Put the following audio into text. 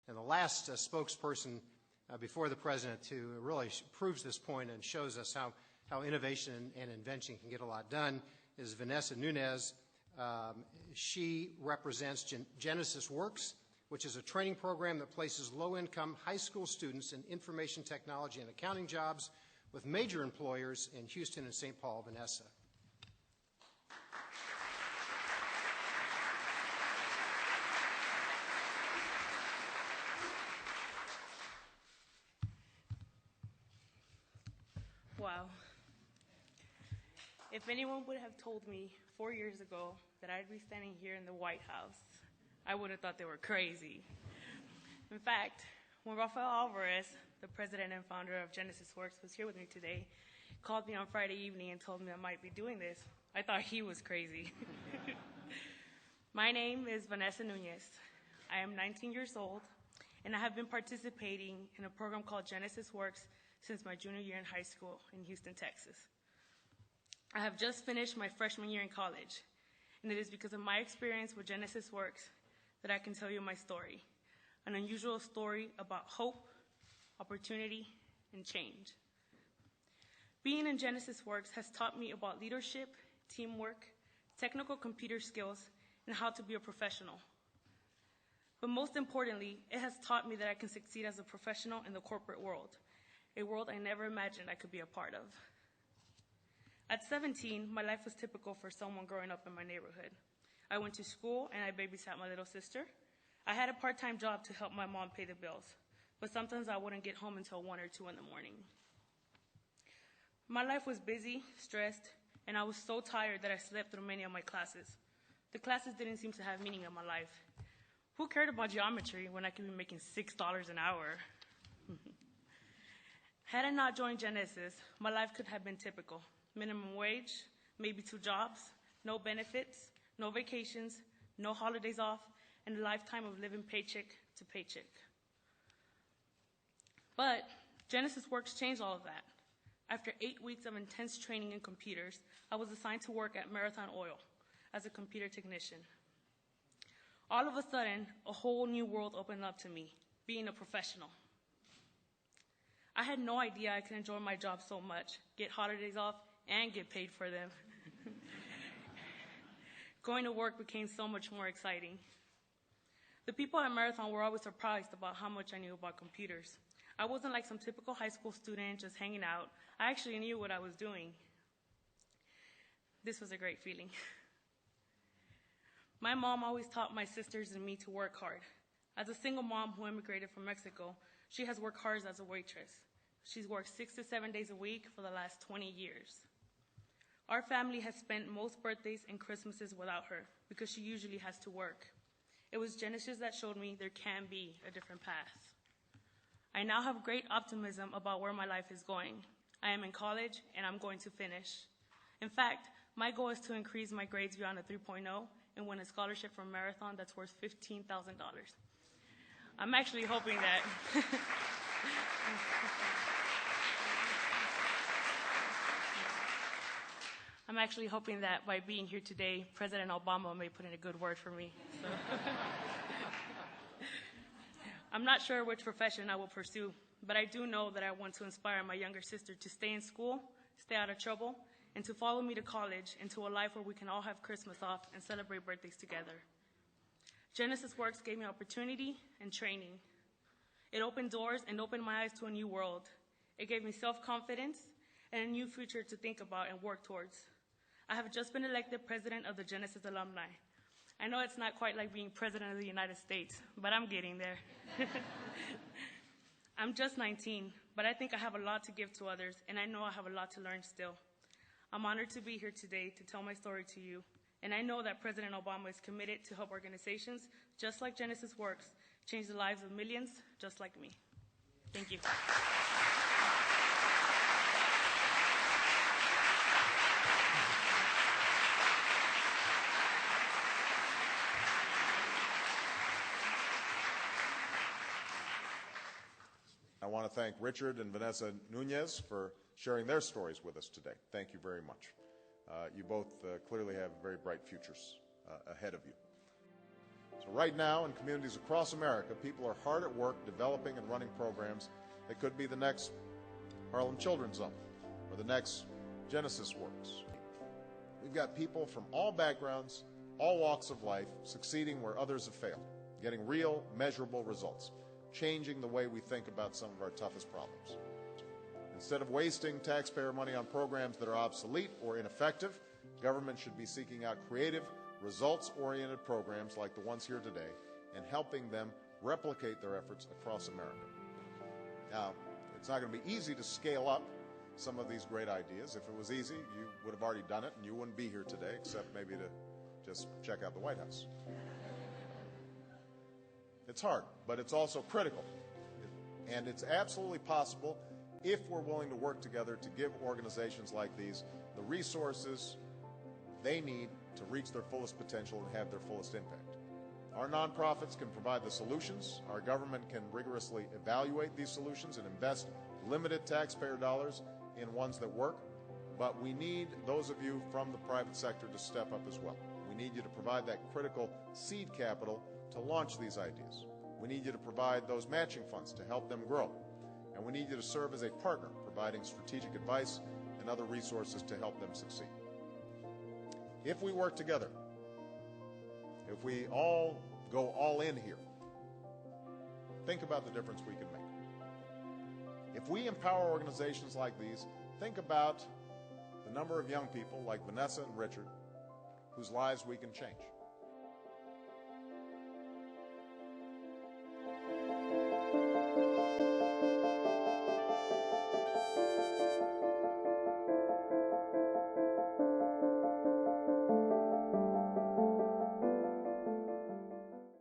And the last spokesperson before the President who really proves this point and shows us how innovation and invention can get a lot done is Vanessa Nunez. She represents Genesys Works, which is a training program that places low-income high school students in information technology and accounting jobs with major employers in Houston and St. Paul. Vanessa. Wow. If anyone would have told me 4 years ago that I'd be standing here in the White House, I would have thought they were crazy. In fact, when Rafael Alvarez, the president and founder of Genesys Works, was here with me today, called me on Friday evening and told me I might be doing this, I thought he was crazy. My name is Vanessa Nunez. I am 19 years old, and I have been participating in a program called Genesys Works since my junior year in high school in Houston, Texas. I have just finished my freshman year in college, and it is because of my experience with Genesys Works that I can tell you my story, an unusual story about hope, opportunity, and change. Being in Genesys Works has taught me about leadership, teamwork, technical computer skills, and how to be a professional. But most importantly, it has taught me that I can succeed as a professional in the corporate world, a world I never imagined I could be a part of. At 17, my life was typical for someone growing up in my neighborhood. I went to school and I babysat my little sister. I had a part-time job to help my mom pay the bills, but sometimes I wouldn't get home until 1 or 2 in the morning. My life was busy, stressed, and I was so tired that I slept through many of my classes. The classes didn't seem to have meaning in my life. Who cared about geometry when I could be making $6 an hour? Had I not joined Genesys, my life could have been typical. Minimum wage, maybe 2 jobs, no benefits, no vacations, no holidays off, and a lifetime of living paycheck to paycheck. But Genesys Works changed all of that. After 8 weeks of intense training in computers, I was assigned to work at Marathon Oil as a computer technician. All of a sudden, a whole new world opened up to me, being a professional. I had no idea I could enjoy my job so much, get holidays off, and get paid for them. Going to work became so much more exciting. The people at Marathon were always surprised about how much I knew about computers. I wasn't like some typical high school student just hanging out. I actually knew what I was doing. This was a great feeling. My mom always taught my sisters and me to work hard. As a single mom who immigrated from Mexico, she has worked hard as a waitress. She's worked 6 to 7 days a week for the last 20 years. Our family has spent most birthdays and Christmases without her because she usually has to work. It was Genesys that showed me there can be a different path. I now have great optimism about where my life is going. I am in college and I'm going to finish. In fact, my goal is to increase my grades beyond a 3.0 and win a scholarship from Marathon that's worth $15,000. I'm actually hoping that by being here today, President Obama may put in a good word for me. So. I'm not sure which profession I will pursue, but I do know that I want to inspire my younger sister to stay in school, stay out of trouble, and to follow me to college into a life where we can all have Christmas off and celebrate birthdays together. Genesys Works gave me opportunity and training. It opened doors and opened my eyes to a new world. It gave me self-confidence and a new future to think about and work towards. I have just been elected president of the Genesys alumni. I know it's not quite like being president of the United States, but I'm getting there. I'm just 19, but I think I have a lot to give to others, and I know I have a lot to learn still. I'm honored to be here today to tell my story to you, and I know that President Obama is committed to help organizations just like Genesys Works change the lives of millions just like me. Thank you. I want to thank Richard and Vanessa Nunez for sharing their stories with us today. Thank you very much. You both clearly have very bright futures ahead of you. So right now, in communities across America, people are hard at work developing and running programs that could be the next Harlem Children's Zone or the next Genesys Works. We've got people from all backgrounds, all walks of life, succeeding where others have failed, getting real, measurable results, changing the way we think about some of our toughest problems. Instead of wasting taxpayer money on programs that are obsolete or ineffective, government should be seeking out creative, results-oriented programs like the ones here today and helping them replicate their efforts across America. Now, it's not going to be easy to scale up some of these great ideas. If it was easy, you would have already done it, and you wouldn't be here today, except maybe to just check out the White House. It's hard, but it's also critical. And it's absolutely possible if we're willing to work together to give organizations like these the resources they need to reach their fullest potential and have their fullest impact. Our nonprofits can provide the solutions. Our government can rigorously evaluate these solutions and invest limited taxpayer dollars in ones that work. But we need those of you from the private sector to step up as well. We need you to provide that critical seed capital to launch these ideas. We need you to provide those matching funds to help them grow. And we need you to serve as a partner, providing strategic advice and other resources to help them succeed. If we work together, if we all go all in here, think about the difference we can make. If we empower organizations like these, think about the number of young people like Vanessa and Richard whose lives we can change.